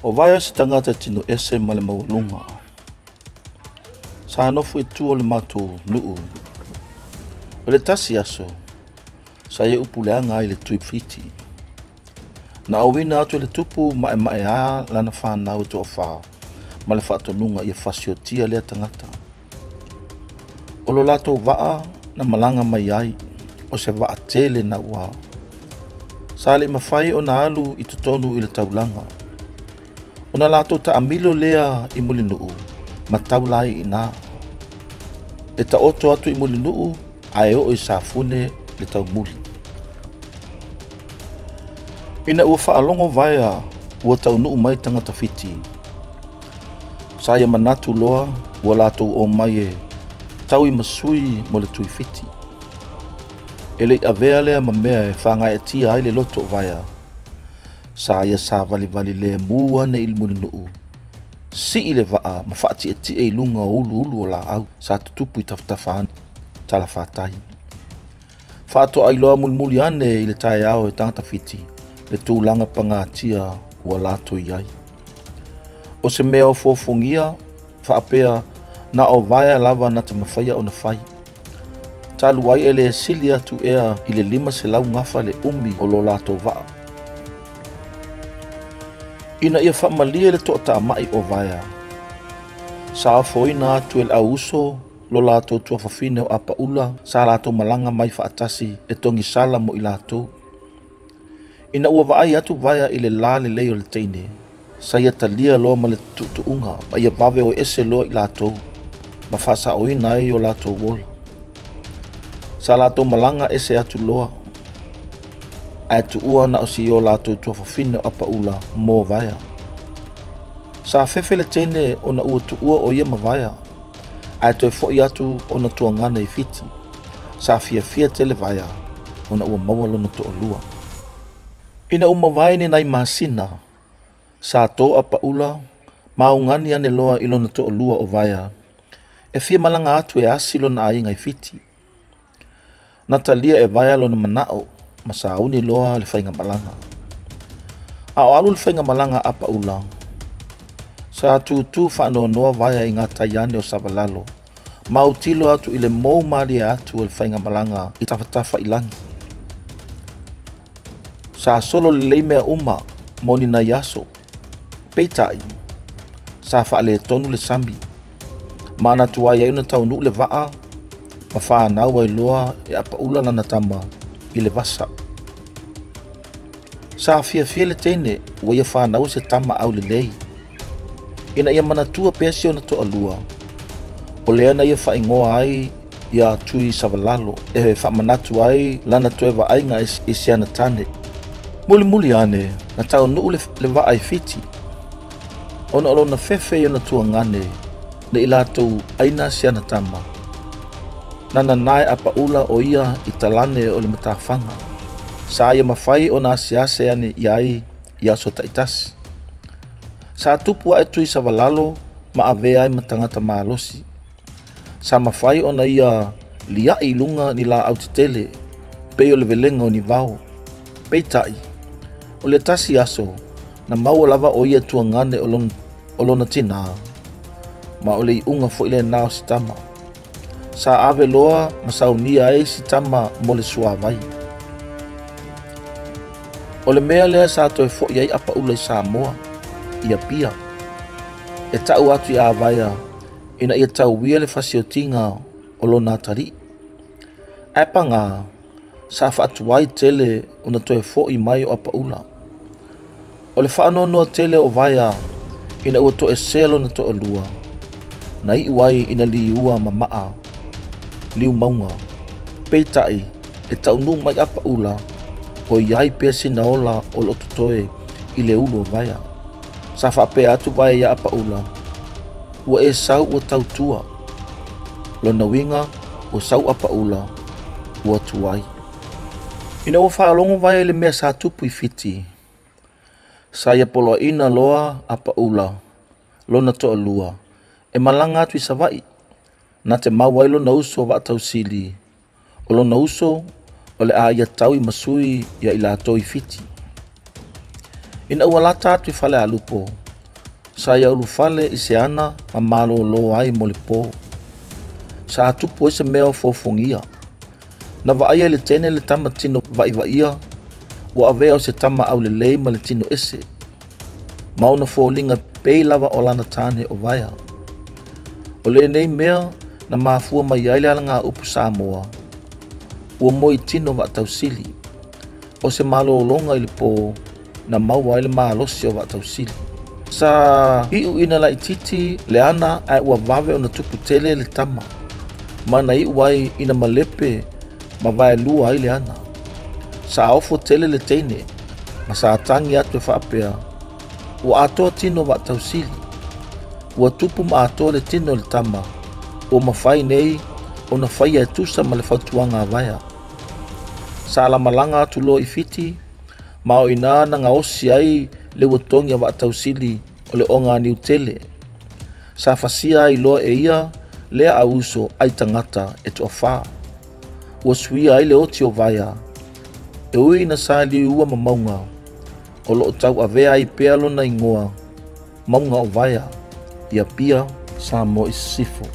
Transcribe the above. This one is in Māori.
O vai se tangata tino ese ma le maulunga. Sa anofu e tu o le matou nuu. O le tasi aso, sa ia upuleanga i le tuipiti. Na awina atu le tupu mae a lana whanau to wha, ma le whaatonunga i fasiotia lea tangata. O lo lato waa na malanga mai ai, o se waa tele na ua. Sa le mawhai o na alu i tutonu i le taulanga. O na lato ta amilo lea i muli nuu, ma taulai i na. E ta oto atu i muli nuu, ai o i safune le tau muli. Ina ua whaalongo vaia ua tau nuu mai tangata fiti. Sa ia manatu loa ua lato o mai e tau i masui mo le tui fiti. Ele i avea lea ma mea e whanga e tia ai le loto vaia. Sa ia sa vali lea mua ne il muli nuu. Si i le waa ma whaati e tia i lunga o ulu o la au sa tutupu i tafutafaan tala whaatai. Whaato ai loa muli ane i le tae au e tangata fiti. Le tūlanga panga tia ua lato i ai. O se mea o fofongia, whaapea na o vaia lava na te mawhaia o na whai. Talu ai ele sili atu ea i le 5 se lau ngafa le umi o lo lato vaa. Ina ia whaamalia le toa mai o vaia. Sa foina atu el au uso lo lato tua whawhine o apa ula sa lato malanga mai whaatasi e tongi sala mo i lato. Ina ua vaai atu vaia i le la le leo le teine. Sa ia talia loa ma le tuunga, ma ia bawe o ese loa i lato. Ma whasa o ina ai o lato wola. Sa lato malanga ese atu loa. Ai tu ua na o si o lato tua whawhine o apa ula mo vaia. Sa fefe le teine o na ua tu ua o ia ma vaia. Ai tu e fo atu o na tua ngana i fiti. Sa fia tele vaia o na ua mawalo na to o lua. Ina umawai ni nai masina, sa to apa ula, maungani ane loa ilo na to o lua o vaia, e fia malanga atu e asilo na ai ngai fiti. Natalia e vaia lo na manao, masauni loa le whainga malanga. Ao alu le whainga malanga apa ula, sa tu whanoa noa vaia i ngā taiane o Savalalo, mautilo atu ile mou mali atu le whainga malanga i tawhatafa ilangi. Sa solo le leimea uma, moni na yaso. Peitai, sa whaale tonu le sambi. Mana tuai au na tau nu le waa, ma whanau ai loa e apa ula lana tama i le vasa. Sa fia le teine, ua ia whanau se tama au le lei. Ina ia manatua pesio na to alua. O lea na ia whaingoa ai ia tui Savalalo, e whamanatu ai lana toe wa ainga i siana tane. Muli ane, na tau nuu le waa i fiti. Ona olo na fefe i na tua ngane, na ilatou aina siana tama. Nana nae apa ula o ia i talane o le matawhanga. Sa ia mawhai o na asiase ane iai i aso taitasi. Sa tupua e tui Savalalo, ma avea i matangata maalosi. Sa mawhai o na ia lia i lunga ni la autitele, peo le velenga o ni vau. Peitai. O le tasi aso, na maua lava o ia tua ngane o lona tina, ma o le i unga fo ile nao si tama. Sa ave loa, ma saunia e si tama mo le sua vai. O le mea lea sa to e fo iai apa ula i Samoa, ia pia. E tau atu i a vaia, ina ia tau wia le fasiotinga o lona tari. Epa ngā, sa whaatuai tele o na toe fo i mai o apa ula. O le whaanonoa tele o vaia, ina ua to e selo na to o lua. Na i uai ina li ua ma maa, liu maunga. Peitai, e taunu mai apa ula, o iai pesi na ola o lo tutoe i le ulu o vaia. Sa whaape atu vaia ia apa ula, ua e sau ua tau tua. Lo na winga, o sau apa ula, ua tuai. Ina ua whaalongo vai le mea sa tupu i fiti. Sa ia polo ina loa apa ula, lo na toa lua. E malanga atu i savai. Na te mawai lo na uso wa tau sili. O lo na uso, o le a ia tau i masui ia ila to i fiti. Ina ua lata atu i fale alupo, sa ia ulufale i se ana ma malolo ai mo le pō. Sa atupu e se mea o fofongia. Na vaia le tene le tama tino vai ua avea o se tama au le lei ma le tino ese. Mauna fōlinga pei lava o lana tāne o vaia. O le nei mea na mafua mai ai le alanga upu Samoa. Ua moi tino va tausili. O se malolonga i le pō na maua ai le malosi o va tausili. Sa iu ina la ititi le ana ai ua vave o na tupu tele le tama. Mana iu ai ina malepe ma vai lua ai le ana. Sa ofo tele le teine ma sa atangi atu e whaapea. Ua atoa tino va tausili. Ua tupu ma atoa le tino le tama. O mawhai nei o na whaia e tusa ma le whautuanga vaia. Sa ala malanga atu lo i fiti ma o ina na nga osi ai le watongi wa tausili o le onga ni utele. Sa fasia i loa e ia lea auso ai tangata e to wha. Ua suia ai le oti o vaia. E ui na sa li ua ma maunga. O lo tau avea ai pealo na ingoa. Maunga o vaia. Ia pia sa mo isifo.